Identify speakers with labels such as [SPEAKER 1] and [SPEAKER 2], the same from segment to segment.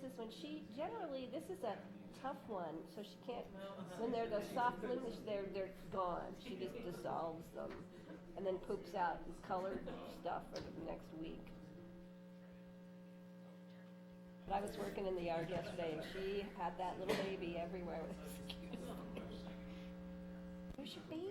[SPEAKER 1] is when generally, this is a tough one, so she can't, when they're the soft fluids, they're gone. She just dissolves them and then poops out colored stuff for the next week. But I was working in the yard yesterday, and she had that little baby everywhere. Where's your baby?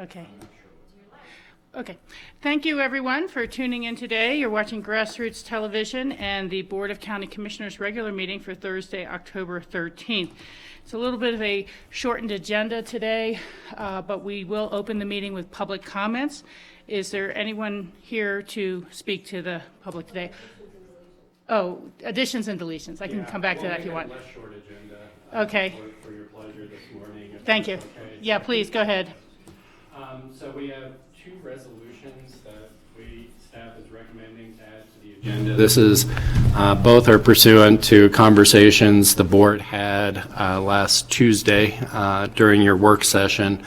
[SPEAKER 2] Okay. Okay. Thank you, everyone, for tuning in today. You're watching Grassroots Television and the Board of County Commissioners regular meeting for Thursday, October 13th. It's a little bit of a shortened agenda today, but we will open the meeting with public comments. Is there anyone here to speak to the public today? Oh, additions and deletions. I can come back to that if you want.
[SPEAKER 3] Less short agenda.
[SPEAKER 2] Okay.
[SPEAKER 3] For your pleasure this morning.
[SPEAKER 2] Thank you.
[SPEAKER 3] Okay.
[SPEAKER 2] Yeah, please go ahead.
[SPEAKER 3] So we have two resolutions that staff is recommending to add to the agenda. This is, both are pursuant to conversations the board had last Tuesday during your work session.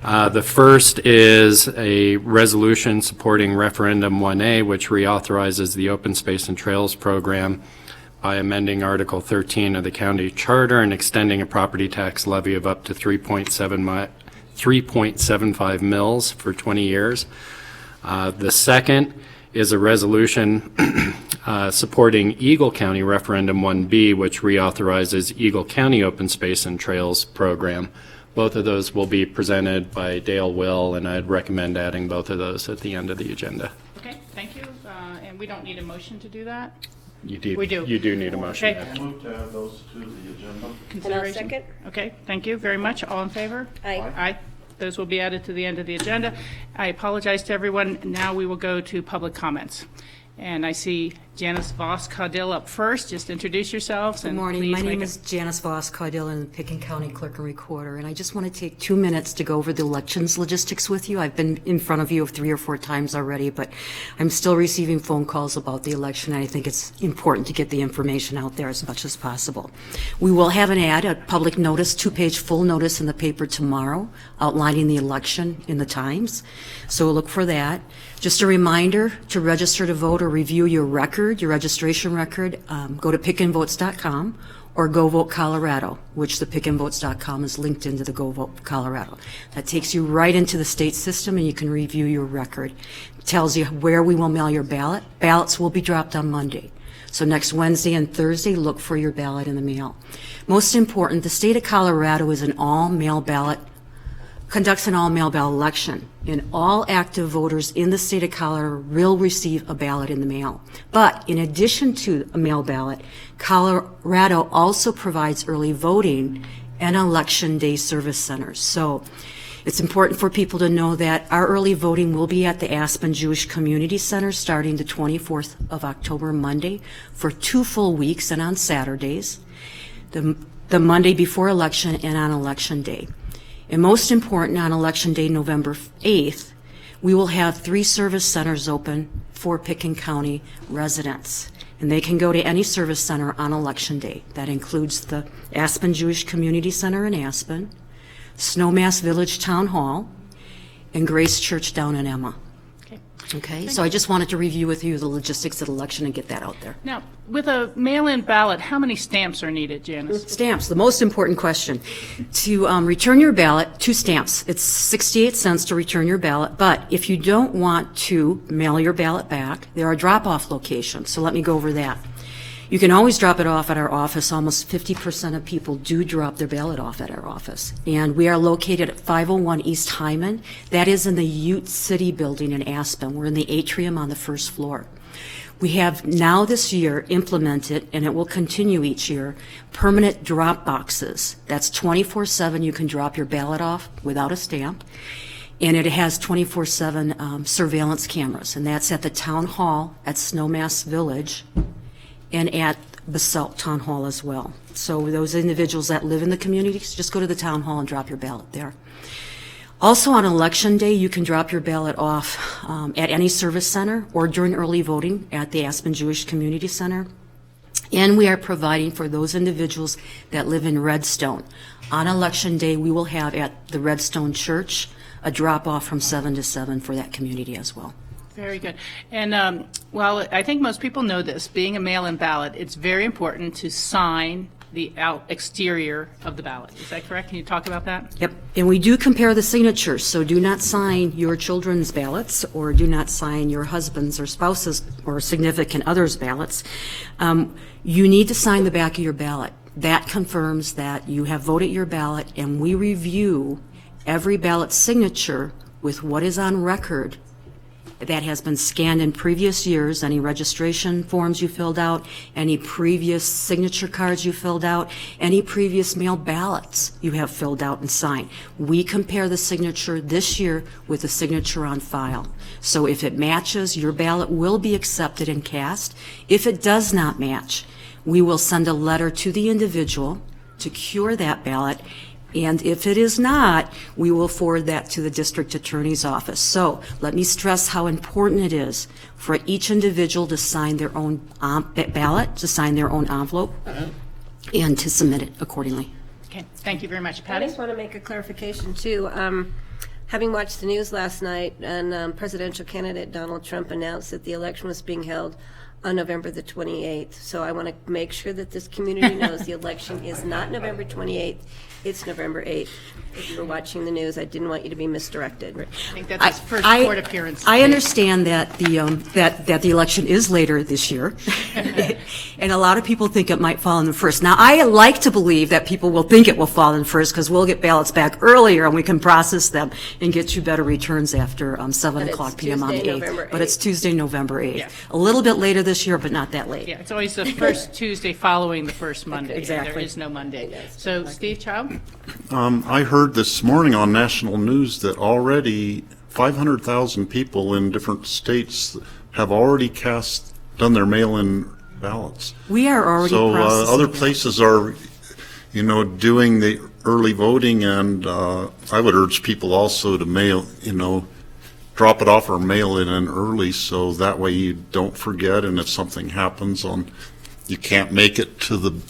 [SPEAKER 3] The first is a resolution supporting referendum 1A, which reauthorizes the Open Space and Trails program by amending Article 13 of the county charter and extending a property tax levy of up to 3.75 mils for 20 years. The second is a resolution supporting Eagle County Referendum 1B, which reauthorizes Eagle County Open Space and Trails program. Both of those will be presented by Dale Will, and I'd recommend adding both of those at the end of the agenda.
[SPEAKER 2] Okay, thank you. And we don't need a motion to do that?
[SPEAKER 3] You do.
[SPEAKER 2] We do.
[SPEAKER 3] You do need a motion.
[SPEAKER 2] Okay.
[SPEAKER 4] I move to add those to the agenda.
[SPEAKER 2] Consideration?
[SPEAKER 1] second.
[SPEAKER 2] Okay, thank you very much. All in favor?
[SPEAKER 1] Aye.
[SPEAKER 2] Aye. Those will be added to the end of the agenda. I apologize to everyone. Now we will go to public comments. And I see Janice Voss-Caudill up first. Just introduce yourselves.
[SPEAKER 5] Good
[SPEAKER 2] And
[SPEAKER 5] morning.
[SPEAKER 2] please
[SPEAKER 5] My
[SPEAKER 2] make
[SPEAKER 5] name
[SPEAKER 2] it-
[SPEAKER 5] is Janice Voss-Caudill, and the Pickens County Clerk and Recorder. And I just want to take 2 minutes to go over the elections logistics with you. I've been in front of you 3 or 4 times already, but I'm still receiving phone calls about the election, and I think it's important to get the information out there as much as possible. We will have an ad, a public notice, 2-page full notice in the paper tomorrow outlining the election in the Times. So look for that. Just a reminder to register to vote or review your record, your registration record. Go to pickandvotes.com or Go Vote Colorado, which the pickandvotes.com is linked into the Go Vote Colorado. That takes you right into the state system, and you can review your record. It tells you where we will mail your ballot. Ballots will be dropped on Monday. So next Wednesday and Thursday, look for your ballot in the mail. Most important, the state of Colorado is an all-mail ballot conducts an all-mail ballot election, and all active voters in the state of Colorado will receive a ballot in the mail. But in addition to a mail ballot, Colorado also provides early voting and election day service centers. So it's important for people to know that our early voting will be at the Aspen Jewish Community Center starting the 24th of October, Monday, for 2 full weeks and on Saturdays, the Monday before election and on election day. And most important, on election day, November 8th, we will have 3 service centers open for Pickens County residents. And they can go to any service center on election day. That includes the Aspen Jewish Community Center in Aspen, Snowmass Village Town Hall, and Grace Church down in Emma. Okay, so I just wanted to review with you the logistics of the election and get that out there.
[SPEAKER 2] Now, with a mail-in ballot, how many stamps are needed, Janice?
[SPEAKER 5] Stamps, the most important question. To return your ballot, 2 stamps. It's 68 cents to return your ballot, but if you don't want to mail your ballot back, there are drop-off locations, so let me go over that. You can always drop it off at our office. Almost 50% of people do drop their ballot off at our office. And we are located at 501 East Hyman. That is in the Ute City building in Aspen. We're in the atrium on the 1st floor. We have now this year implemented, and it will continue each year, permanent drop boxes. That's 24/7. You can drop your ballot off without a stamp. And it has 24/7 surveillance cameras. And that's at the town hall at Snowmass Village and at Basalt Town Hall as well. So those individuals that live in the communities, just go to the town hall and drop your ballot there. Also on election day, you can drop your ballot off at any service center or during early voting at the Aspen Jewish Community Center. And we are providing for those individuals that live in Redstone. On election day, we will have at the Redstone Church a drop-off from 7 to 7 for that community as well.
[SPEAKER 2] Very good. And, well, I think most people know this. Being a mail-in ballot, it's very important to sign the exterior of the ballot. Is that correct? Can you talk about that?
[SPEAKER 5] Yep, and we do compare the signatures, so do not sign your children's ballots or do not sign your husband's or spouse's or significant other's ballots. You need to sign the back of your ballot. That confirms that you have voted your ballot, and we review every ballot signature with what is on record that has been scanned in previous years, any registration forms you filled out, any previous signature cards you filled out, any previous mail ballots you have filled out and signed. We compare the signature this year with the signature on file. So if it matches, your ballot will be accepted and cast. If it does not match, we will send a letter to the individual to cure that ballot. And if it is not, we will forward that to the district attorney's office. So let me stress how important it is for each individual to sign their own ballot, to sign their own envelope, and to submit it accordingly.
[SPEAKER 2] Okay, thank you very much.
[SPEAKER 1] I
[SPEAKER 2] Patty?
[SPEAKER 1] just want to make a clarification, too. Having watched the news last night, and presidential candidate Donald Trump announced that the election was being held on November the 28th. So I want to make sure that this community knows the election is not November 28th. It's November 8th. If you were watching the news, I didn't want you to be misdirected.
[SPEAKER 2] I think that's his first court appearance.
[SPEAKER 5] I understand that the election is later this year, and a lot of people think it might fall in the first. Now, I like to believe that people will think it will fall in first because we'll get ballots back earlier and we can process them and get you better returns after 7 o'clock p.m. on the 8th. But it's Tuesday, November 8th.
[SPEAKER 2] Yeah.
[SPEAKER 5] A little bit later this year, but not that late.
[SPEAKER 2] Yeah, it's always the first Tuesday following the first Monday.
[SPEAKER 5] Exactly.
[SPEAKER 2] There is no Monday. So, Steve Child?
[SPEAKER 4] I heard this morning on national news that already 500,000 people in different states have already done their mail-in ballots.
[SPEAKER 5] We are already
[SPEAKER 4] So
[SPEAKER 5] processing
[SPEAKER 4] other
[SPEAKER 5] that.
[SPEAKER 4] places are, doing the early voting, and I would urge people also to mail, drop it off or mail it in early, so that way you don't forget, and if something happens you can't make it to the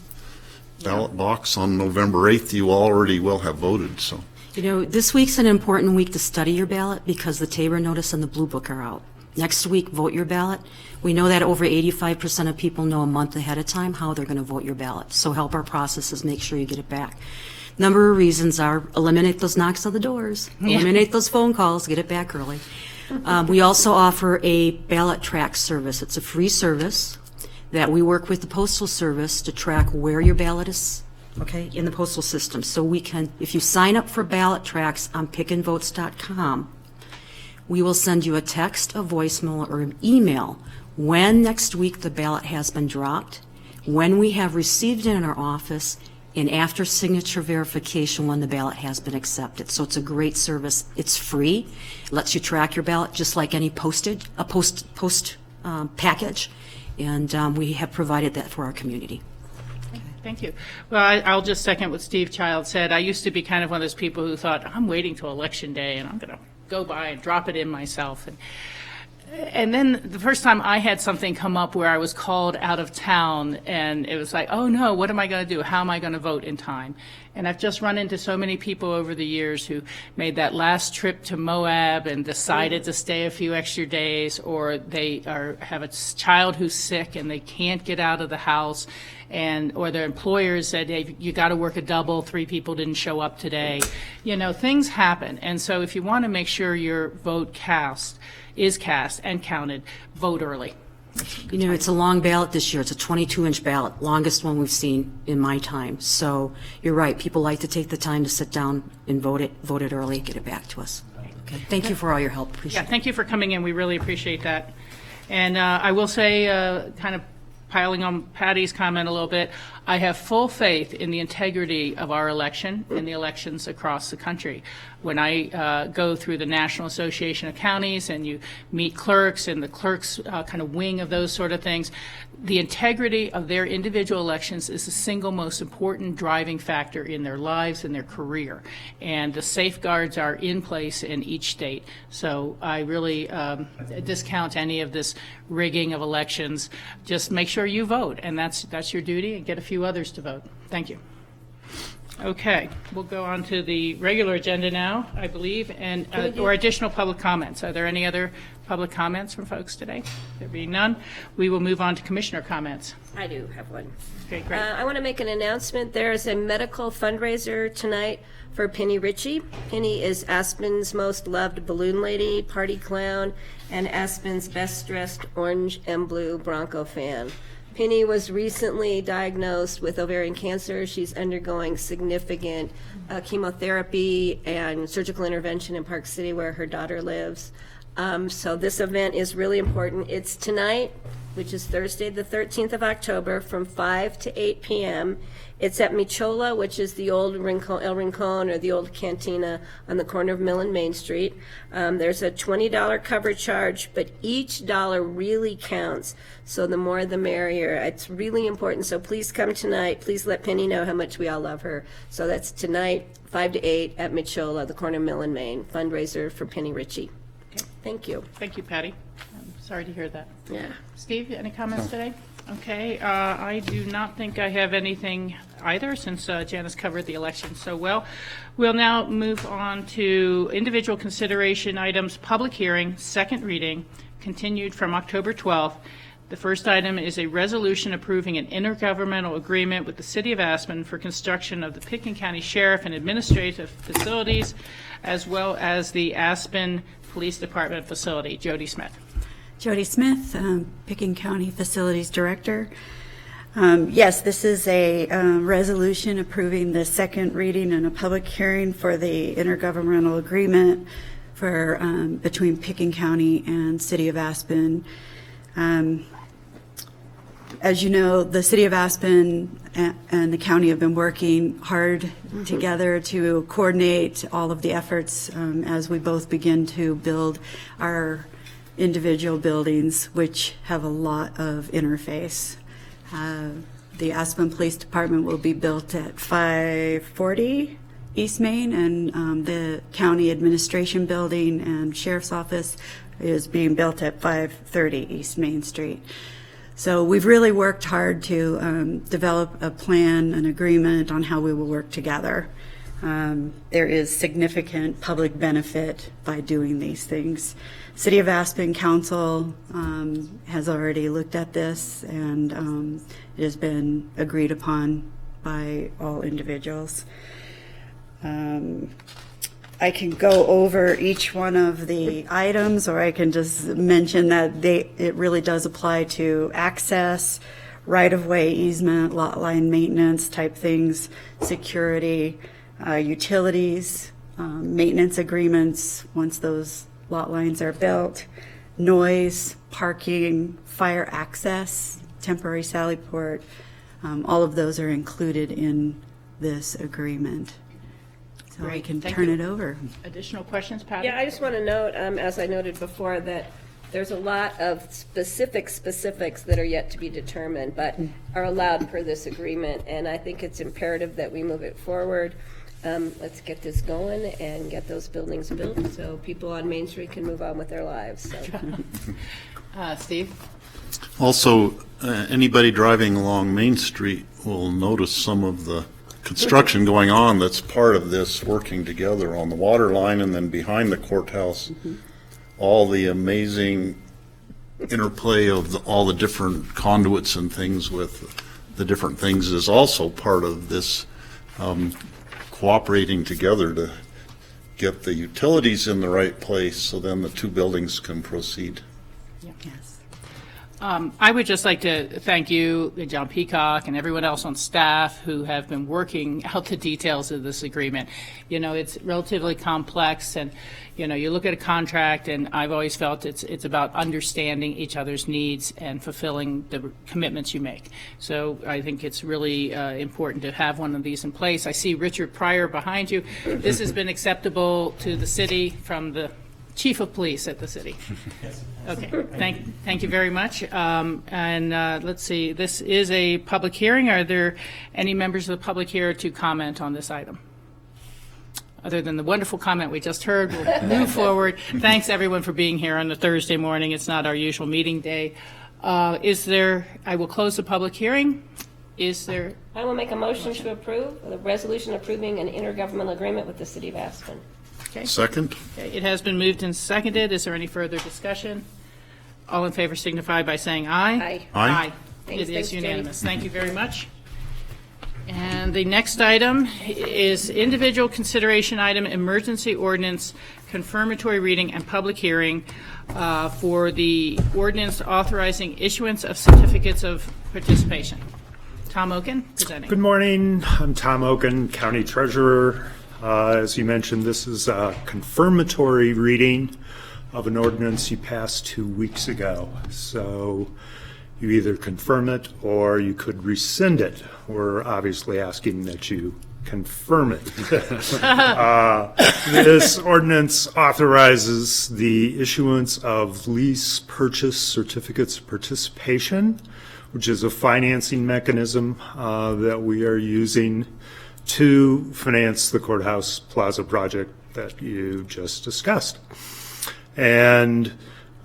[SPEAKER 4] ballot box on November 8th, you already will have voted, so.
[SPEAKER 5] This week's an important week to study your ballot because the Tabor Notice and the Blue Book are out. Next week, vote your ballot. We know that over 85% of people know a month ahead of time how they're going to vote your ballot. So help our processes make sure you get it back. Number of reasons are eliminate those knocks on the doors, eliminate those phone calls, get it back early. We also offer a ballot track service. It's a free service that we work with the Postal Service to track where your ballot is okay, in the postal system. So we can, if you sign up for ballot tracks on pickandvotes.com, we will send you a text, a voicemail, or an email when next week the ballot has been dropped, when we have received it in our office, and after signature verification when the ballot has been accepted. So it's a great service. It's free. It lets you track your ballot just like any post package. And we have provided that for our community.
[SPEAKER 2] Thank you. Well, I'll just second what Steve Child said. I used to be kind of one of those people who thought, I'm waiting till Election Day and I'm going to go by and drop it in myself. And then the first time I had something come up where I was called out of town, and it was like, oh no, what am I going to do? How am I going to vote in time? And I've just run into so many people over the years who made that last trip to Moab and decided to stay a few extra days, or they have a child who's sick and they can't get out of the house, or their employers said, hey, you got to work a double, 3 people didn't show up today. You know, things happen. And so if you want to make sure your vote is cast and counted, vote early.
[SPEAKER 5] You know, it's a long ballot this year. It's a 22-inch ballot, longest one we've seen in my time. So you're right. People like to take the time to sit down and vote it early, get it back to us. Okay. Thank you for all your help. Appreciate it.
[SPEAKER 2] Thank you for coming in. We really appreciate that. And I will say, kind of piling on Patty's comment a little bit, I have full faith in the integrity of our election and the elections across the country. When I go through the National Association of Counties and you meet clerks and the clerks kind of wing of those sort of things, the integrity of their individual elections is the single most important driving factor in their lives and their career. And the safeguards are in place in each state. So I really discount any of this rigging of elections. Just make sure you vote, and that's your duty, and get a few others to vote. Thank you. Okay, we'll go on to the regular agenda now, I believe, and or additional public comments. Are there any other public comments from folks today? There being none, we will move on to commissioner comments.
[SPEAKER 1] I do have one.
[SPEAKER 2] Okay, great.
[SPEAKER 1] I want to make an announcement. There is a medical fundraiser tonight for Penny Ritchie. Penny is Aspen's most loved balloon lady, party clown, and Aspen's best dressed orange and blue Bronco fan. Penny was recently diagnosed with ovarian cancer. She's undergoing significant chemotherapy and surgical intervention in Park City, where her daughter lives. So this event is really important. It's tonight, which is Thursday, the 13th of October, from 5 to 8 p.m. It's at Michola, which is the old El Rincon, or the old cantina on the corner of Mill and Main Street. There's a $20 cover charge, but each dollar really counts. So the more the merrier. It's really important. So please come tonight. Please let Penny know how much we all love her. So that's tonight, 5 to 8 at Michola, the corner of Mill and Main. Fundraiser for Penny Ritchie.
[SPEAKER 2] Okay.
[SPEAKER 1] Thank you.
[SPEAKER 2] Thank you, Patty. I'm sorry to hear that.
[SPEAKER 1] Yeah.
[SPEAKER 2] Steve, any comments today? Okay, I do not think I have anything either, since Janice covered the election so well. We'll now move on to individual consideration items, public hearing, second reading, continued from October 12th. The first item is a resolution approving an intergovernmental agreement with the City of Aspen for construction of the Pitkin County Sheriff and Administrative Facilities, as well as the Aspen Police Department facility. Jody Smith.
[SPEAKER 6] Jody Smith, Pitkin County Facilities Director. Yes, this is a resolution approving the second reading and a public hearing for the intergovernmental agreement for between Pitkin County and City of Aspen. As you know, the City of Aspen and the county have been working hard together to coordinate all of the efforts as we both begin to build our individual buildings, which have a lot of interface. The Aspen Police Department will be built at 540 East Main, and the County Administration Building and Sheriff's Office is being built at 530 East Main Street. So we've really worked hard to develop a plan, an agreement on how we will work together. There is significant public benefit by doing these things. City of Aspen Council has already looked at this, and it has been agreed upon by all individuals. I can go over each one of the items, or I can just mention that it really does apply to access, right-of-way easement, lot line maintenance type things, security, utilities, maintenance agreements once those lot lines are built, noise, parking, fire access, temporary sally port, all of those are included in this agreement. So I
[SPEAKER 2] Great,
[SPEAKER 6] can
[SPEAKER 2] thank
[SPEAKER 6] turn
[SPEAKER 2] you.
[SPEAKER 6] it over.
[SPEAKER 2] Additional questions, Patty?
[SPEAKER 1] Yeah, I just want to note, as I noted before, that there's a lot of specifics that are yet to be determined, but are allowed per this agreement, and I think it's imperative that we move it forward. Let's get this going and get those buildings built so people on Main Street can move on with their lives. So.
[SPEAKER 2] Steve?
[SPEAKER 4] Also, anybody driving along Main Street will notice some of the construction going on that's part of this working together on the water line and then behind the courthouse. All the amazing interplay of all the different conduits and things with the different things is also part of this cooperating together to get the utilities in the right place so then the two buildings can proceed.
[SPEAKER 6] Yes.
[SPEAKER 2] I would just like to thank you, John Peacock, and everyone else on staff who have been working out the details of this agreement. You know, it's relatively complex, and, you know, you look at a contract, and I've always felt it's about understanding each other's needs and fulfilling the commitments you make. So I think it's really important to have one of these in place. I see Richard Pryor behind you. This has been acceptable to the city from the Chief of Police at the city. Okay, thank you very much. Let's see, this is a public hearing. Are there any members of the public here to comment on this item? Other than the wonderful comment we just heard, we'll move forward. Thanks, everyone, for being here on the Thursday morning. It's not our usual meeting day. I will close the public hearing.
[SPEAKER 1] I will make a motion to approve the resolution approving an intergovernmental agreement with the City of Aspen.
[SPEAKER 4] Second?
[SPEAKER 2] Okay, it has been moved and seconded. Is there any further discussion? All in favor signify by saying aye.
[SPEAKER 1] Aye.
[SPEAKER 4] Aye.
[SPEAKER 2] It
[SPEAKER 1] Thanks,
[SPEAKER 2] is
[SPEAKER 1] Jenny.
[SPEAKER 2] unanimous. Thank you very much. And the next item is individual consideration item, emergency ordinance, confirmatory reading and public hearing for the ordinance authorizing issuance of certificates of participation. Tom Oken presenting.
[SPEAKER 7] Good morning. I'm Tom Oken, County Treasurer. As you mentioned, this is a confirmatory reading of an ordinance you passed 2 weeks ago. So you either confirm it or you could rescind it. We're obviously asking that you confirm it. This ordinance authorizes the issuance of lease purchase certificates of participation, which is a financing mechanism that we are using to finance the Courthouse Plaza project that you just discussed. And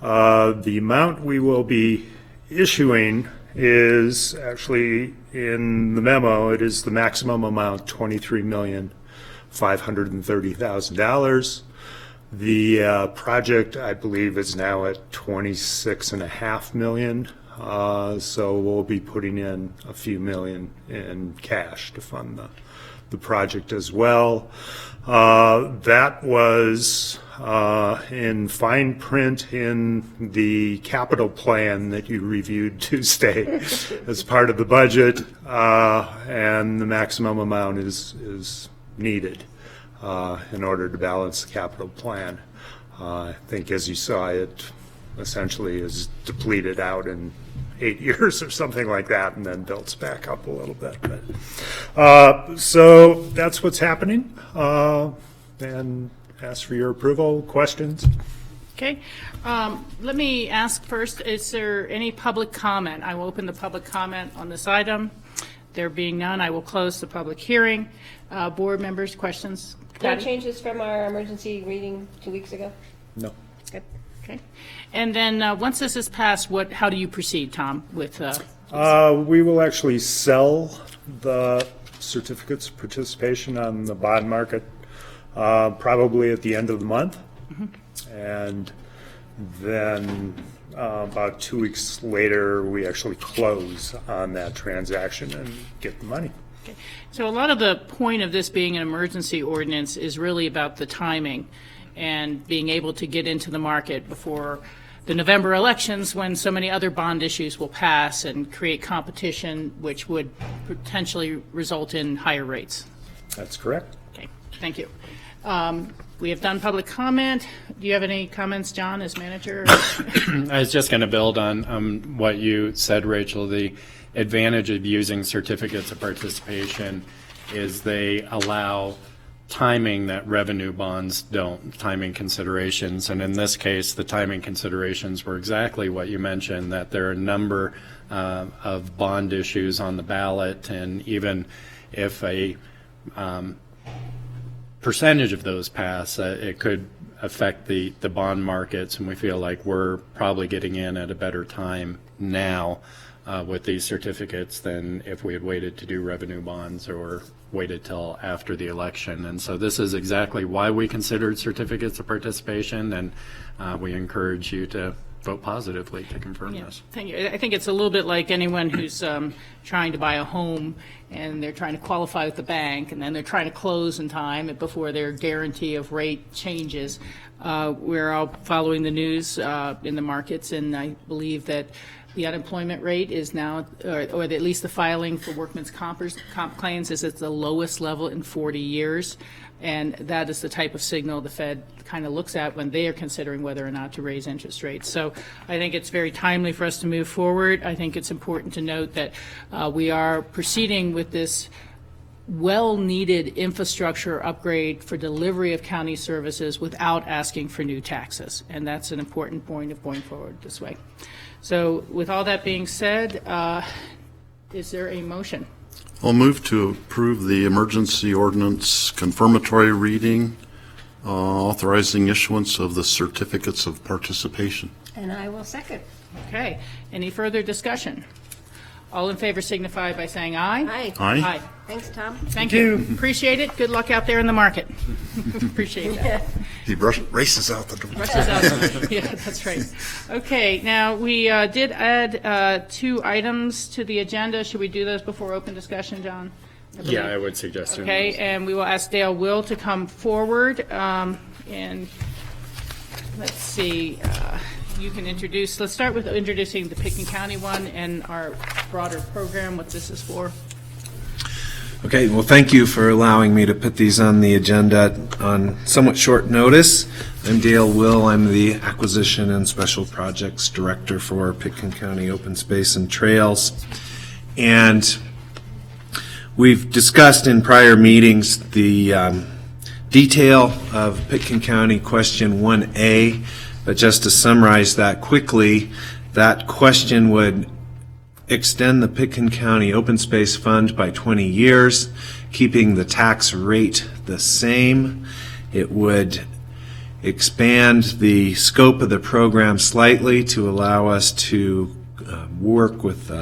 [SPEAKER 7] the amount we will be issuing is actually in the memo, it is the maximum amount, $23,530,000. The project, I believe, is now at $26.5 million. So we'll be putting in a few million in cash to fund the project as well. That was in fine print in the capital plan that you reviewed Tuesday as part of the budget, and the maximum amount is needed in order to balance the capital plan. I think, as you saw, it essentially is depleted out in 8 years or something like that, and then builds back up a little bit. But, so that's what's happening, and ask for your approval. Questions?
[SPEAKER 2] Okay. Let me ask first, is there any public comment? I will open the public comment on this item. There being none, I will close the public hearing. Board members, questions?
[SPEAKER 1] No
[SPEAKER 2] Patty?
[SPEAKER 1] changes from our emergency reading 2 weeks ago?
[SPEAKER 7] No.
[SPEAKER 1] Good.
[SPEAKER 2] Okay. And then, once this is passed, how do you proceed, Tom, with,
[SPEAKER 7] We will actually sell the certificates of participation on the bond market probably at the end of the month. And then about 2 weeks later, we actually close on that transaction and get the money.
[SPEAKER 2] okay. So a lot of the point of this being an emergency ordinance is really about the timing and being able to get into the market before the November elections, when so many other bond issues will pass and create competition, which would potentially result in higher rates.
[SPEAKER 7] That's correct.
[SPEAKER 2] Okay, thank you. We have done public comment. Do you have any comments, John, as manager?
[SPEAKER 3] I was just going to build on what you said, Rachel. The advantage of using certificates of participation is they allow timing that revenue bonds don't, timing considerations. And in this case, the timing considerations were exactly what you mentioned, that there are a number of bond issues on the ballot, and even if a percentage of those pass, it could affect the bond markets, and we feel like we're probably getting in at a better time now with these certificates than if we had waited to do revenue bonds or waited till after the election. And so this is exactly why we considered certificates of participation, and we encourage you to vote positively to confirm this.
[SPEAKER 2] Thank you. I think it's a little bit like anyone who's trying to buy a home and they're trying to qualify with the bank, and then they're trying to close in time before their guarantee of rate changes. We're all following the news in the markets, and I believe that the unemployment rate is now, or at least the filing for workman's comp claims is at the lowest level in 40 years. And that is the type of signal the Fed kind of looks at when they are considering whether or not to raise interest rates. So I think it's very timely for us to move forward. I think it's important to note that we are proceeding with this well-needed infrastructure upgrade for delivery of county services without asking for new taxes. And that's an important point of going forward this way. So with all that being said, is there a motion?
[SPEAKER 4] I'll move to approve the emergency ordinance confirmatory reading, authorizing issuance of the certificates of participation.
[SPEAKER 1] And I will second.
[SPEAKER 2] Okay. Any further discussion? All in favor signify by saying aye.
[SPEAKER 1] Aye.
[SPEAKER 4] Aye.
[SPEAKER 1] Thanks, Tom.
[SPEAKER 2] Thank you. Appreciate it. Good luck out there in the market. Appreciate that.
[SPEAKER 4] He races out the door.
[SPEAKER 2] Rushes out. Yeah, that's right. Okay, now we did add 2 items to the agenda. Should we do those before open discussion, John?
[SPEAKER 3] Yeah, I would suggest doing
[SPEAKER 2] Okay,
[SPEAKER 3] those.
[SPEAKER 2] and we will ask Dale Will to come forward. And let's see, you can introduce, let's start with introducing the Pitkin County one and our broader program, what this is for.
[SPEAKER 8] Okay, well, thank you for allowing me to put these on the agenda on somewhat short notice. I'm Dale Will. I'm the Acquisition and Special Projects Director for Pitkin County Open Space and Trails. And we've discussed in prior meetings the detail of Pitkin County Question 1A, but just to summarize that quickly, that question would extend the Pitkin County Open Space Fund by 20 years, keeping the tax rate the same. It would expand the scope of the program slightly to allow us to work with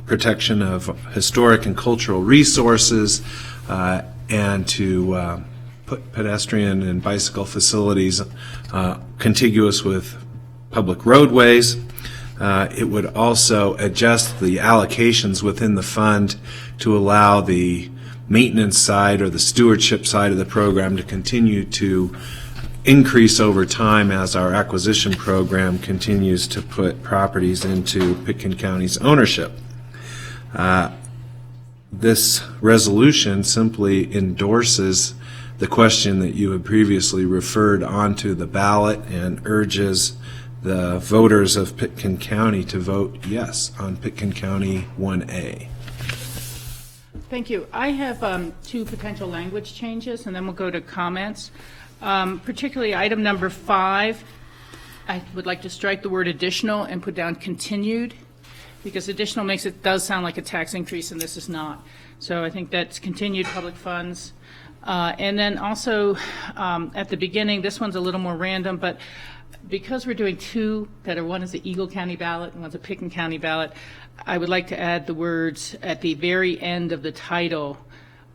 [SPEAKER 8] protection of historic and cultural resources and to put pedestrian and bicycle facilities contiguous with public roadways. It would also adjust the allocations within the fund to allow the maintenance side or the stewardship side of the program to continue to increase over time as our acquisition program continues to put properties into Pitkin County's ownership. This resolution simply endorses the question that you had previously referred onto the ballot and urges the voters of Pitkin County to vote yes on Pitkin County 1A.
[SPEAKER 2] Thank you. I have 2 potential language changes, and then we'll go to comments. Particularly item number 5, I would like to strike the word additional and put down continued, because additional does sound like a tax increase, and this is not. So I think that's continued public funds. And then also at the beginning, this one's a little more random, but because we're doing 2 that are, one is the Eagle County ballot and one's a Pitkin County ballot, I would like to add the words at the very end of the title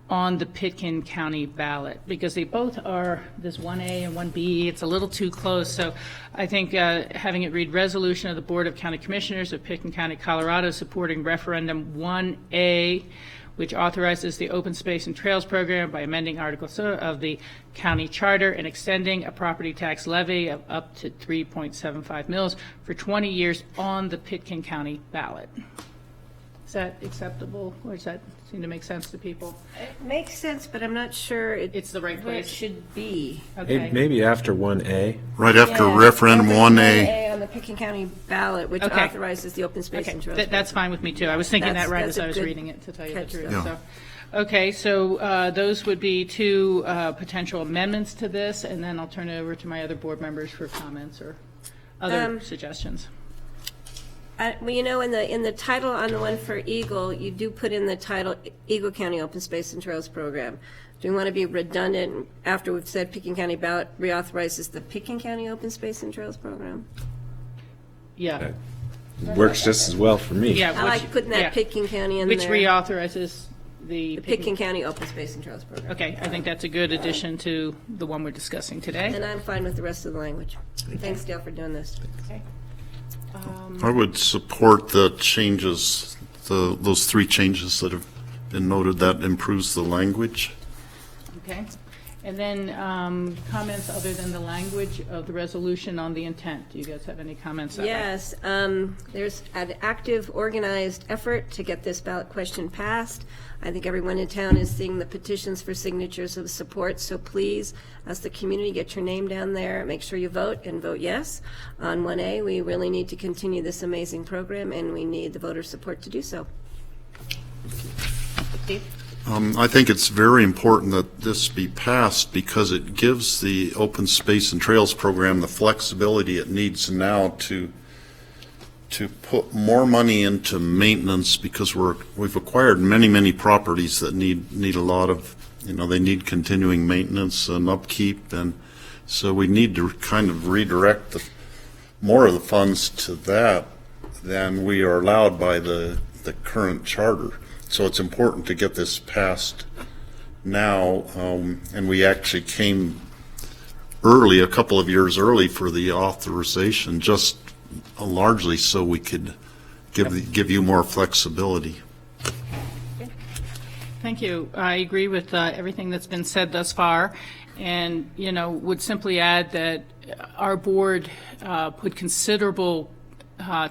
[SPEAKER 2] on the Pitkin County ballot, because they both are this 1A and 1B. It's a little too close, so I think having it read resolution of the Board of County Commissioners of Pitkin County, Colorado, supporting referendum 1A which authorizes the Open Space and Trails Program by amending Article 7 of the county charter and extending a property tax levy of up to 3.75 mils for 20 years on the Pitkin County ballot. Is that acceptable, or does that seem to make sense to people?
[SPEAKER 1] It makes sense, but I'm not sure
[SPEAKER 2] It's the right
[SPEAKER 1] where it
[SPEAKER 2] place?
[SPEAKER 1] should be.
[SPEAKER 2] Okay.
[SPEAKER 8] Maybe after 1A.
[SPEAKER 4] Right after
[SPEAKER 1] Yeah,
[SPEAKER 4] referendum
[SPEAKER 1] after
[SPEAKER 4] 1A.
[SPEAKER 1] on the Pitkin County ballot, which
[SPEAKER 2] Okay.
[SPEAKER 1] authorizes the open space
[SPEAKER 2] Okay,
[SPEAKER 1] and trails.
[SPEAKER 2] that's fine with me, too. I was thinking
[SPEAKER 1] That's-
[SPEAKER 2] that right
[SPEAKER 1] that's
[SPEAKER 2] as
[SPEAKER 1] a
[SPEAKER 2] I was
[SPEAKER 1] good
[SPEAKER 2] reading it, to tell you the
[SPEAKER 1] catch,
[SPEAKER 2] truth.
[SPEAKER 1] though.
[SPEAKER 2] So, okay, so those would be two potential amendments to this, and then I'll turn it over to my other board members for comments or other suggestions.
[SPEAKER 1] Well, you know, in the title on the one for Eagle, you do put in the title Eagle County Open Space and Trails Program. Do we want to be redundant after we've said Pitkin County ballot reauthorizes the Pitkin County Open Space and Trails Program?
[SPEAKER 2] Yeah.
[SPEAKER 8] Works just as well for me.
[SPEAKER 2] Yeah.
[SPEAKER 1] I like putting that Pitkin County in there.
[SPEAKER 2] Which reauthorizes the
[SPEAKER 1] The Pitkin County Open Space and Trails Program.
[SPEAKER 2] Okay, I think that's a good addition to the one we're discussing today.
[SPEAKER 1] And I'm fine with the rest of the language. Thanks, Dale, for doing this.
[SPEAKER 2] Okay.
[SPEAKER 4] I would support the changes, those three changes that have been noted. That improves the language.
[SPEAKER 2] Okay. And then comments other than the language of the resolution on the intent. Do you guys have any comments? that way?
[SPEAKER 1] Yes, there's an active, organized effort to get this ballot question passed. I think everyone in town is seeing the petitions for signatures of support, so please, as the community, get your name down there. Make sure you vote and vote yes on 1A. We really need to continue this amazing program, and we need the voter support to do so.
[SPEAKER 2] Steve?
[SPEAKER 4] I think it's very important that this be passed because it gives the Open Space and Trails Program the flexibility it needs now to put more money into maintenance, because we've acquired many properties that need a lot of, they need continuing maintenance and upkeep, and so we need to kind of redirect more of the funds to that than we are allowed by the current charter. So it's important to get this passed now, and we actually came early, a couple of years early for the authorization, just largely so we could give you more flexibility.
[SPEAKER 2] Thank you. I agree with everything that's been said thus far, and, would simply add that our board put considerable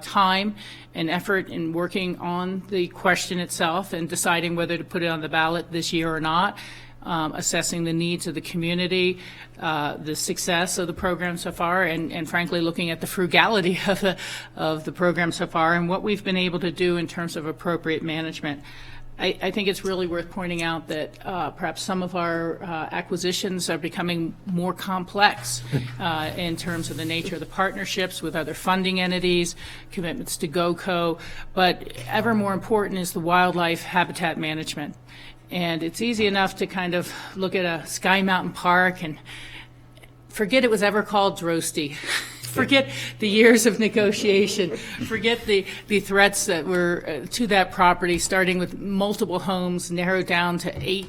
[SPEAKER 2] time and effort in working on the question itself and deciding whether to put it on the ballot this year or not, assessing the needs of the community, the success of the program so far, and frankly looking at the frugality of the program so far and what we've been able to do in terms of appropriate management. I think it's really worth pointing out that perhaps some of our acquisitions are becoming more complex in terms of the nature of the partnerships with other funding entities, commitments to GOCO, but ever more important is the wildlife habitat management. And it's easy enough to kind of look at a Sky Mountain Park and forget it was ever called Drosty. Forget the years of negotiation. Forget the threats that were to that property, starting with multiple homes, narrowed down to 8,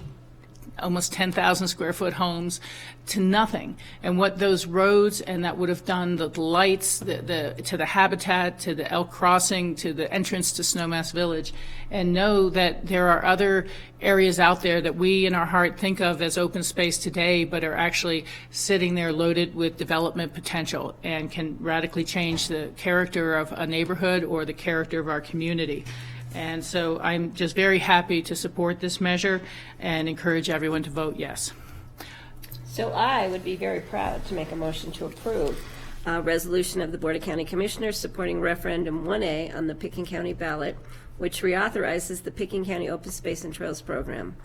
[SPEAKER 2] almost 10,000 square foot homes, to nothing. And what those roads and that would have done, the lights, to the habitat, to the Elk Crossing, to the entrance to Snowmass Village, and know that there are other areas out there that we in our heart think of as open space today, but are actually sitting there loaded with development potential and can radically change the character of a neighborhood or the character of our community. And so I'm just very happy to support this measure and encourage everyone to vote yes.
[SPEAKER 1] So I would be very proud to make a motion to approve a resolution of the Board of County Commissioners supporting referendum 1A on the Pitkin County ballot, which reauthorizes the Pitkin County Open Space and Trails Program.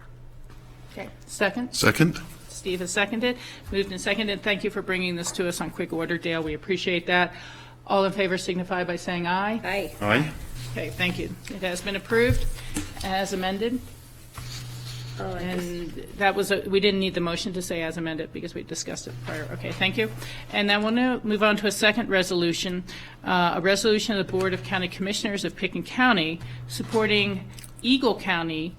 [SPEAKER 2] Okay. Second?
[SPEAKER 4] Second?
[SPEAKER 2] Steve has seconded. Moved and seconded. Thank you for bringing this to us on quick order, Dale. We appreciate that. All in favor signify by saying aye.
[SPEAKER 1] Aye.
[SPEAKER 4] Aye.
[SPEAKER 2] Okay, thank you. It has been approved as amended.
[SPEAKER 1] Oh,
[SPEAKER 2] And that was, we didn't need the motion to say as amended because we discussed it prior. Okay, thank you. And then we'll move on to a second resolution, a resolution of the Board of County Commissioners of Pitkin County supporting Eagle County's,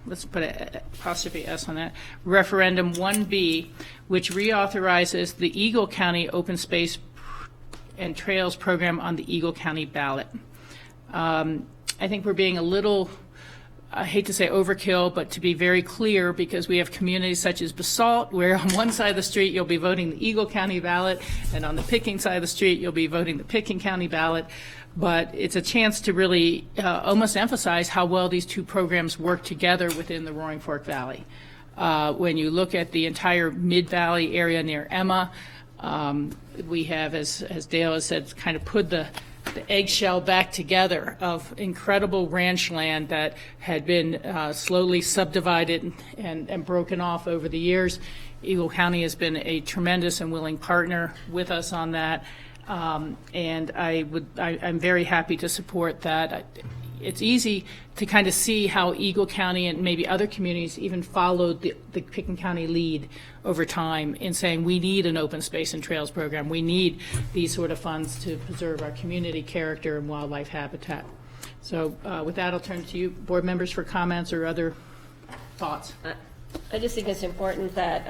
[SPEAKER 2] let's put an apostrophe S on that, referendum 1B, which reauthorizes the Eagle County Open Space and Trails Program on the Eagle County ballot. I think we're being a little I hate to say overkill, but to be very clear, because we have communities such as Basalt, where on one side of the street you'll be voting the Eagle County ballot, and on the Pickens side of the street you'll be voting the Pickens County ballot. But it's a chance to really almost emphasize how well these two programs work together within the Roaring Fork Valley. When you look at the entire Mid-Valley area near Emma, we have, as Dale has said, kind of put the eggshell back together of incredible ranch land that had been slowly subdivided and broken off over the years. Eagle County has been a tremendous and willing partner with us on that, and I'm very happy to support that. It's easy to kind of see how Eagle County and maybe other communities even followed the Pickens County lead over time in saying we need an open space and trails program. We need these sort of funds to preserve our community character and wildlife habitat. So with that, I'll turn it to you, board members, for comments or other thoughts.
[SPEAKER 1] I just think it's important that,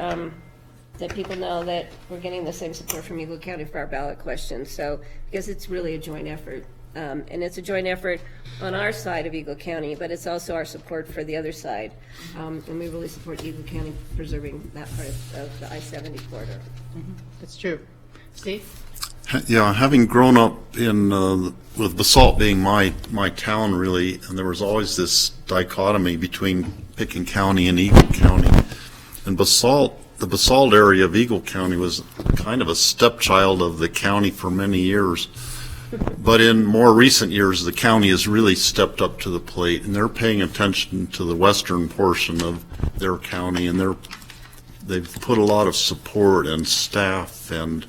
[SPEAKER 1] that people know that we're getting the same support from Eagle County for our ballot questions. So, because it's really a joint effort. And it's a joint effort on our side of Eagle County, but it's also our support for the other side. And we really support Eagle County preserving that part of the I-70 corridor.
[SPEAKER 2] That's true. Steve?
[SPEAKER 4] Yeah, having grown up in with Basalt being my town, really, and there was always this dichotomy between Pickens County and Eagle County. And the Basalt area of Eagle County was kind of a stepchild of the county for many years. But in more recent years, the county has really stepped up to the plate, and they're paying attention to the western portion of their county, and they've put a lot of support and staff, and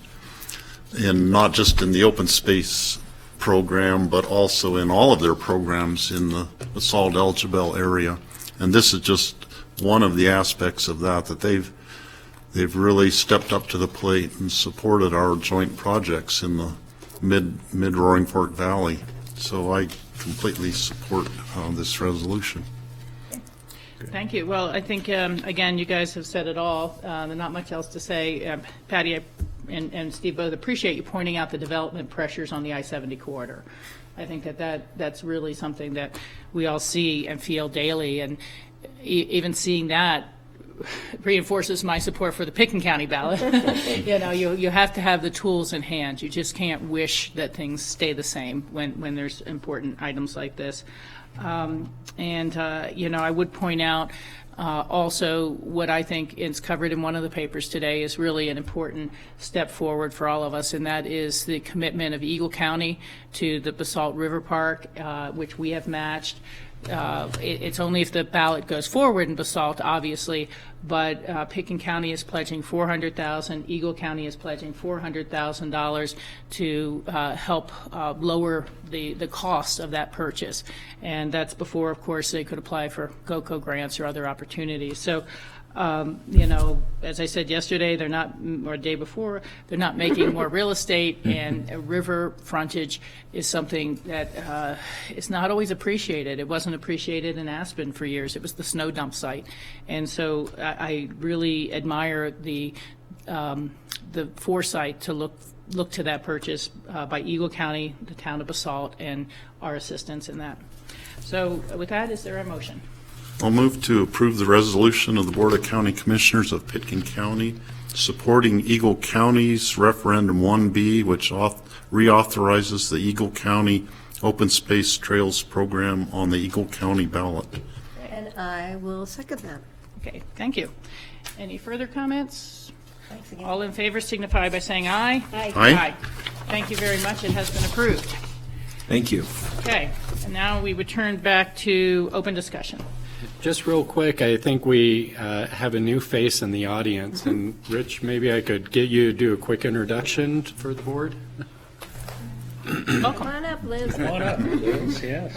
[SPEAKER 4] not just in the open space program, but also in all of their programs in the Basalt Elgibel area. And this is just one of the aspects of that they've really stepped up to the plate and supported our joint projects in the mid Roaring Fork Valley. So I completely support this resolution.
[SPEAKER 2] Thank you. Well, I think, again, you guys have said it all. There's not much else to say. Patty and Steve both appreciate you pointing out the development pressures on the I-70 corridor. I think that's really something that we all see and feel daily, and even seeing that reinforces my support for the Pickens County ballot. You have to have the tools in hand. You just can't wish that things stay the same when there's important items like this. I would point out also what I think is covered in one of the papers today is really an important step forward for all of us, and that is the commitment of Eagle County to the Basalt River Park, which we have matched. It's only if the ballot goes forward in Basalt, obviously, but Pickens County is pledging $400,000. Eagle County is pledging $400,000 to help lower the cost of that purchase. And that's before, of course, they could apply for GOCO grants or other opportunities. So, as I said yesterday, or the day before, they're not making more real estate, and a river frontage is something that is not always appreciated. It wasn't appreciated in Aspen for years. It was the snow dump site. And so I really admire the foresight to look to that purchase by Eagle County, the town of Basalt, and our assistance in that. So with that, is there a motion?
[SPEAKER 4] I'll move to approve the resolution of the Board of County Commissioners of Pickens County supporting Eagle County's Referendum 1B, which reauthorizes the Eagle County Open Space Trails Program on the Eagle County ballot.
[SPEAKER 1] And I will second that.
[SPEAKER 2] Okay, thank you. Any further comments?
[SPEAKER 1] Thanks again.
[SPEAKER 2] All in favor signify by saying aye.
[SPEAKER 1] Aye.
[SPEAKER 4] Aye.
[SPEAKER 2] Thank you very much. It has been approved.
[SPEAKER 8] Thank you.
[SPEAKER 2] Okay, and now we would turn back to open discussion.
[SPEAKER 3] Just real quick, I think we have a new face in the audience, and Rich, maybe I could get you to do a quick introduction for the board.
[SPEAKER 1] Come on up, Liz.
[SPEAKER 9] Come on up, Liz, yes.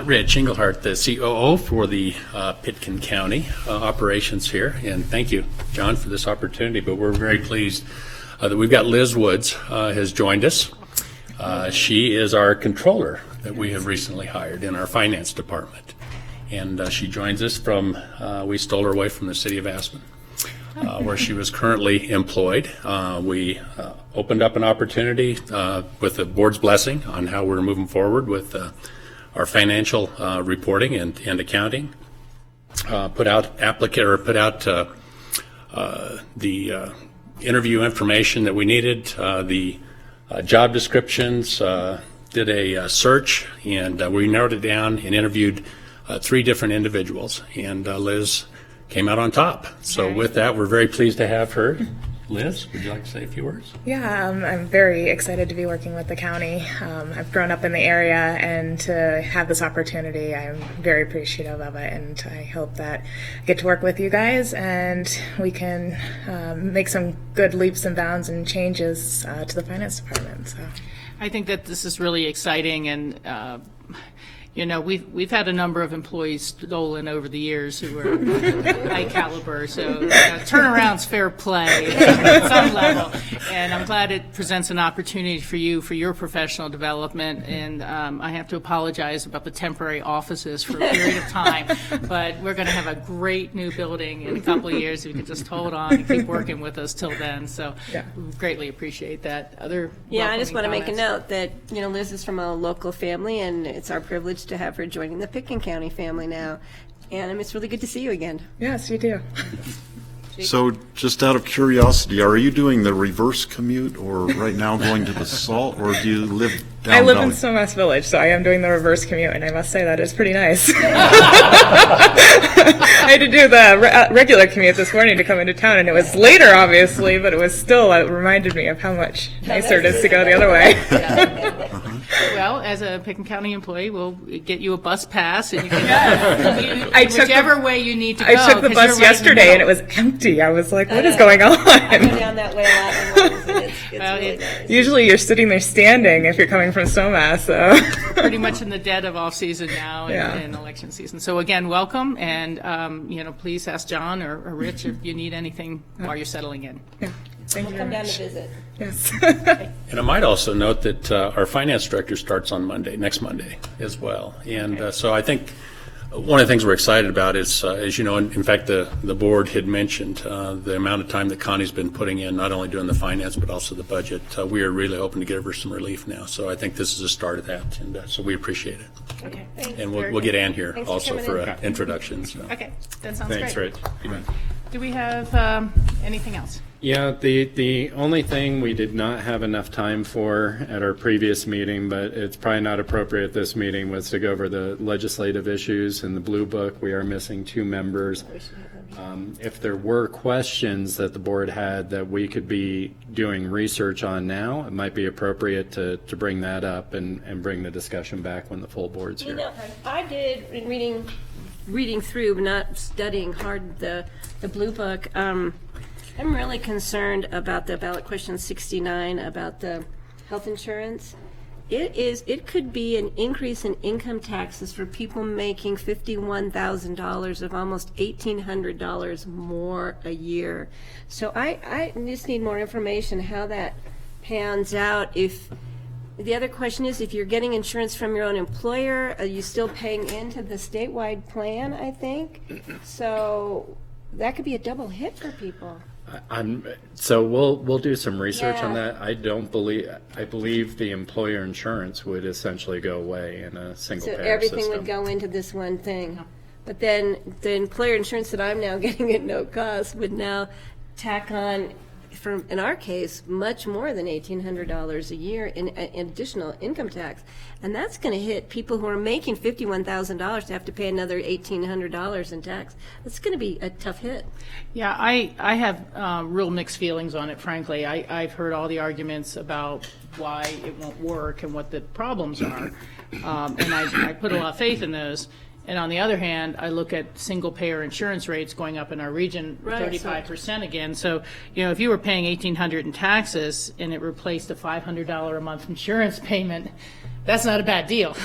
[SPEAKER 9] Rich Engelhardt, the COO for the Pickens County operations here, and thank you, John, for this opportunity, but we're very pleased that we've got Liz Woods has joined us. She is our controller that we have recently hired in our finance department. And she joins us from, we stole her away from the city of Aspen. where she was currently employed. We opened up an opportunity with the board's blessing on how we're moving forward with our financial reporting and accounting. Put out the interview information that we needed, the job descriptions, did a search, and we narrowed it down and interviewed 3 different individuals, and Liz came out on top. So with that, we're very pleased to have her. Liz, would you like to say a few words?
[SPEAKER 10] Yeah, I'm very excited to be working with the county. I've grown up in the area, and to have this opportunity, I'm very appreciative of it, and I hope that I get to work with you guys and we can make some good leaps and bounds and changes to the finance department. So
[SPEAKER 2] I think that this is really exciting, and you know, we've had a number of employees stolen over the years who are high caliber, so turnaround's fair play at some level. And I'm glad it presents an opportunity for you for your professional development. And I have to apologize about the temporary offices for a period of time, but we're going to have a great new building in a couple of years. If you can just hold on and keep working with us till then. So we greatly appreciate that.
[SPEAKER 1] Yeah, I just want to make a note that, you know, Liz is from a local family, and it's our privilege to have her joining the Pitkin County family now. And it's really good to see you again.
[SPEAKER 10] yes, you do.
[SPEAKER 4] So just out of curiosity, are you doing the reverse commute or right now going to the Salt, or do you live down
[SPEAKER 10] I live
[SPEAKER 4] Valley?
[SPEAKER 10] in Snowmass Village, so I am doing the reverse commute, and I must say that is pretty nice. I had to do the regular commute this morning to come into town, and it was later, obviously, but it was still, it reminded me of how much nicer it is to go the other way.
[SPEAKER 2] Well, as a Pitkin County employee, we'll get you a bus pass, and you can whichever way you need to go.
[SPEAKER 10] I took the
[SPEAKER 2] 'cause
[SPEAKER 10] bus
[SPEAKER 2] you're right in the
[SPEAKER 10] yesterday, and it
[SPEAKER 2] middle.
[SPEAKER 10] was empty. I was like, what is going
[SPEAKER 1] I go
[SPEAKER 10] on?
[SPEAKER 1] down that way a lot in the mornings, and it's
[SPEAKER 2] Well,
[SPEAKER 1] really
[SPEAKER 2] it's
[SPEAKER 1] nice.
[SPEAKER 10] Usually you're sitting there standing if you're coming from Snowmass, so.
[SPEAKER 2] Pretty much in the dead of off season now
[SPEAKER 10] Yeah.
[SPEAKER 2] and election season. So again, welcome, and you know, please ask John or Rich if you need anything while you're settling in.
[SPEAKER 10] Thank you
[SPEAKER 1] Come
[SPEAKER 10] very
[SPEAKER 1] down
[SPEAKER 10] much.
[SPEAKER 1] to visit.
[SPEAKER 10] Yes.
[SPEAKER 9] And I might also note that our finance director starts on Monday, next Monday as well. And so I think one of the things we're excited about is, as you know, in fact, the board had mentioned the amount of time that Connie's been putting in, not only doing the finance, but also the budget. We are really hoping to give her some relief now. So I think this is a start of that. And so we appreciate it.
[SPEAKER 2] Okay.
[SPEAKER 9] And we'll get Ann here
[SPEAKER 1] Thanks for
[SPEAKER 9] also
[SPEAKER 1] coming
[SPEAKER 9] for
[SPEAKER 1] in.
[SPEAKER 9] an introduction. So.
[SPEAKER 2] Okay, that sounds
[SPEAKER 3] Thanks,
[SPEAKER 2] great.
[SPEAKER 3] Rich.
[SPEAKER 2] Do we have anything else?
[SPEAKER 3] Yeah, the only thing we did not have enough time for at our previous meeting, but it's probably not appropriate at this meeting, was to go over the legislative issues in the Blue Book. We are missing 2 members. If there were questions that the board had that we could be doing research on now, it might be appropriate to bring that up and bring the discussion back when the full board's
[SPEAKER 1] You
[SPEAKER 3] here.
[SPEAKER 1] know, I did in reading through, but not studying hard the Blue Book. I'm really concerned about the ballot question 69 about the health insurance. It could be an increase in income taxes for people making $51,000 of almost $1,800 more a year. So I just need more information how that pans out. If the other question is, if you're getting insurance from your own employer, are you still paying into the statewide plan, I think? So that could be a double hit for people.
[SPEAKER 3] So we'll do some research on
[SPEAKER 1] Yeah.
[SPEAKER 3] that. I believe the employer insurance would essentially go away in a single
[SPEAKER 1] So
[SPEAKER 3] payer
[SPEAKER 1] everything
[SPEAKER 3] system.
[SPEAKER 1] would go into this one thing. But then the employer insurance that I'm now getting at no cost would now tack on, in our case, much more than $1,800 a year in additional income tax. And that's going to hit people who are making $51,000 to have to pay another $1,800 in tax. That's going to be a tough hit.
[SPEAKER 2] Yeah, I have real mixed feelings on it, frankly. I've heard all the arguments about why it won't work and what the problems are. And I put a lot of faith in those. And on the other hand, I look at single-payer insurance rates going up in our region,
[SPEAKER 1] Right,
[SPEAKER 2] 35% again. So, you know, if you were paying $1,800 in taxes and it replaced a $500 a month insurance payment, that's not a bad deal.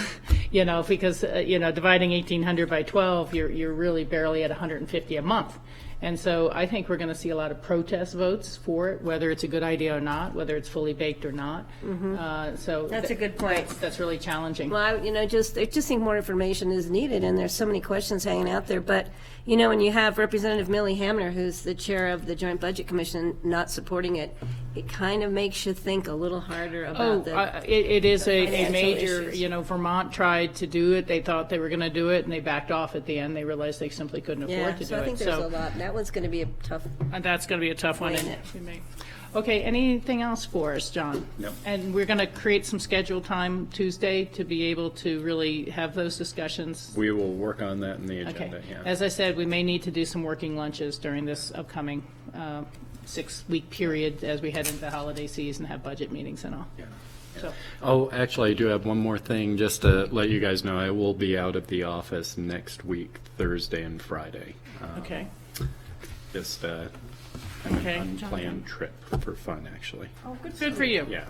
[SPEAKER 2] because, dividing 1,800 by 12, you're really barely at 150 a month. And so I think we're going to see a lot of protest votes for it, whether it's a good idea or not, whether it's fully baked or not. So
[SPEAKER 1] That's a good point.
[SPEAKER 2] That's really challenging.
[SPEAKER 1] Well, I just think more information is needed, and there's so many questions hanging out there. But, when you have Representative Millie Hamner, who's the chair of the Joint Budget Commission, not supporting it, it kind of makes you think a little harder about
[SPEAKER 2] It is a
[SPEAKER 1] financial
[SPEAKER 2] major,
[SPEAKER 1] issues.
[SPEAKER 2] Vermont tried to do it. They thought they were going to do it, and they backed off at the end. They realized they simply couldn't afford to do
[SPEAKER 1] so I
[SPEAKER 2] it.
[SPEAKER 1] think there's a lot. That one's going to be a tough.
[SPEAKER 2] And that's going to be a tough one.
[SPEAKER 1] Wait a
[SPEAKER 2] and
[SPEAKER 1] minute.
[SPEAKER 2] we may- Okay, anything else for us, John?
[SPEAKER 3] No.
[SPEAKER 2] And we're going to create some scheduled time Tuesday to be able to really have those discussions.
[SPEAKER 3] We will work on that in the
[SPEAKER 2] Okay.
[SPEAKER 3] agenda, yeah.
[SPEAKER 2] As I said, we may need to do some working lunches during this upcoming 6-week period as we head into the holiday season, have budget meetings and all. So,
[SPEAKER 3] Oh, actually, I do have one more thing, just to let you guys know. I will be out at the office next week, Thursday and Friday.
[SPEAKER 2] okay.
[SPEAKER 3] Just
[SPEAKER 2] Okay.
[SPEAKER 3] unplanned trip for fun, actually.
[SPEAKER 2] Oh, good for you.
[SPEAKER 3] Yeah,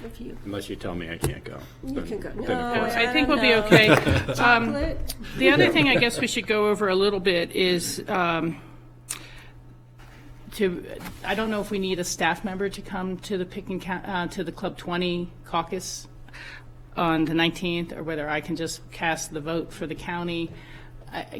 [SPEAKER 1] If you,
[SPEAKER 3] unless you tell me I can't go.
[SPEAKER 1] you can go.
[SPEAKER 3] then of
[SPEAKER 1] No,
[SPEAKER 3] course.
[SPEAKER 2] I think
[SPEAKER 1] don't
[SPEAKER 2] we'll be
[SPEAKER 1] know.
[SPEAKER 2] okay.
[SPEAKER 1] Chocolate?
[SPEAKER 2] The other thing I guess we should go over a little bit is I don't know if we need a staff member to come to the to the Club 20 caucus on the 19th, or whether I can just cast the vote for the county.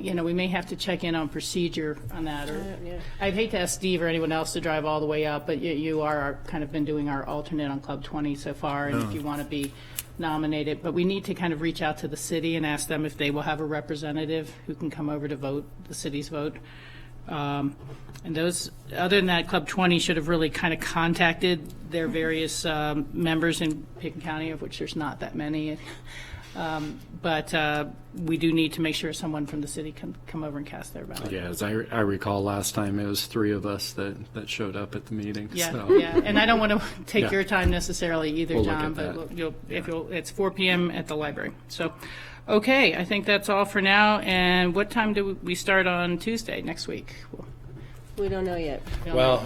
[SPEAKER 2] We may have to check in on procedure on that. Or I'd hate to ask Steve or anyone else to drive all the way up, but you are kind of been doing our alternate on Club 20 so far, and if you want to be nominated. But we need to kind of reach out to the city and ask them if they will have a representative who can come over to vote, the city's vote. And those, other than that, Club 20 should have really kind of contacted their various members in Picken County, of which there's not that many. But we do need to make sure someone from the city can come over and cast their ballot.
[SPEAKER 3] Yeah, as I recall last time, it was 3 of us that showed up at the meeting.
[SPEAKER 2] Yeah,
[SPEAKER 3] so.
[SPEAKER 2] yeah, and I don't want to take
[SPEAKER 3] Yeah.
[SPEAKER 2] your time necessarily either,
[SPEAKER 3] We'll look
[SPEAKER 2] John,
[SPEAKER 3] at
[SPEAKER 2] but
[SPEAKER 3] that.
[SPEAKER 2] it's 4 p.m. at the library. So, okay, I think that's all for now. And what time do we start on Tuesday next week?
[SPEAKER 1] We don't know yet.
[SPEAKER 3] Well,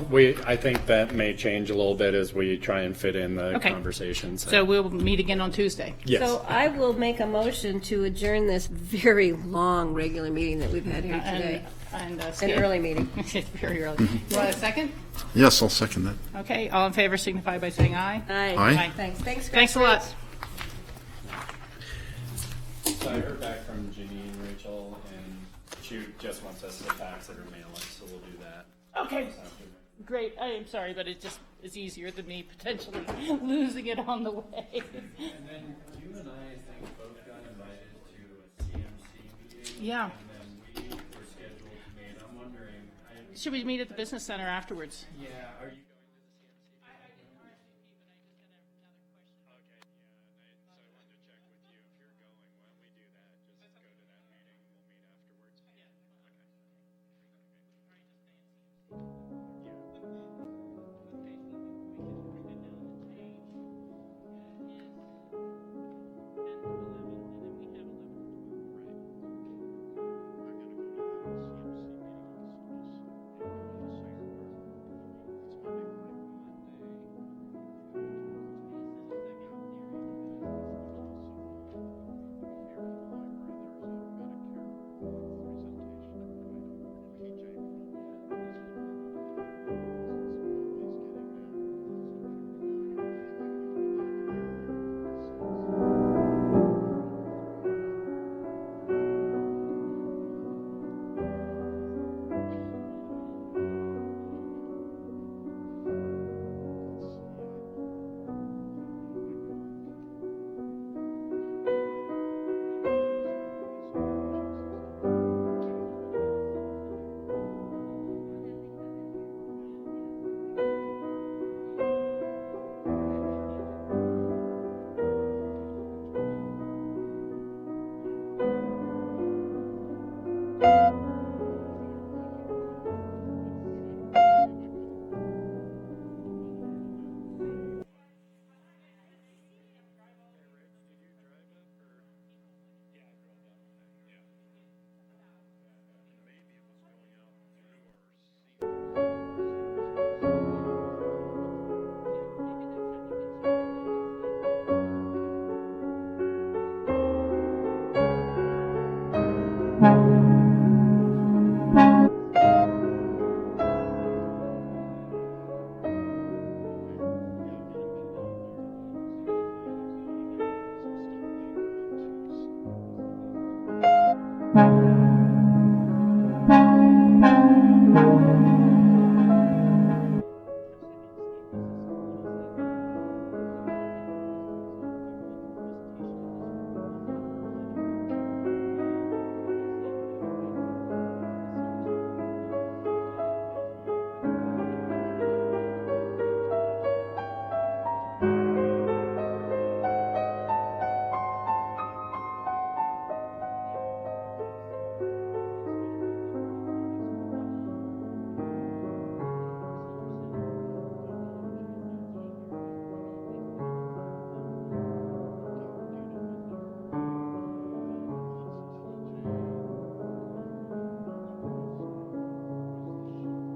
[SPEAKER 3] I think that may change a little bit as we try and fit in the
[SPEAKER 2] Okay.
[SPEAKER 3] conversations.
[SPEAKER 2] So we'll meet again on Tuesday.
[SPEAKER 3] Yes.
[SPEAKER 1] So I will make a motion to adjourn this very long regular meeting that we've had here today.
[SPEAKER 2] And
[SPEAKER 1] An
[SPEAKER 2] Steve?
[SPEAKER 1] early meeting.
[SPEAKER 2] It's very early. You want a second?
[SPEAKER 4] Yes, I'll second that.
[SPEAKER 2] Okay, all in favor signify by saying aye.
[SPEAKER 4] Aye.
[SPEAKER 1] Thanks.
[SPEAKER 2] Thanks a lot.
[SPEAKER 3] So I heard back from Janine, Rachel, and she just wants us to fax it or mail it, so we'll do that.
[SPEAKER 2] Okay, great. I am sorry, but it just is easier than me potentially losing it on the way.
[SPEAKER 3] And then you and I think, both got invited to a CMC meeting.
[SPEAKER 2] Yeah.
[SPEAKER 3] And then we were scheduled to meet. I'm wondering,
[SPEAKER 2] Should we meet at the business center afterwards?
[SPEAKER 3] yeah, are you going?
[SPEAKER 2] you.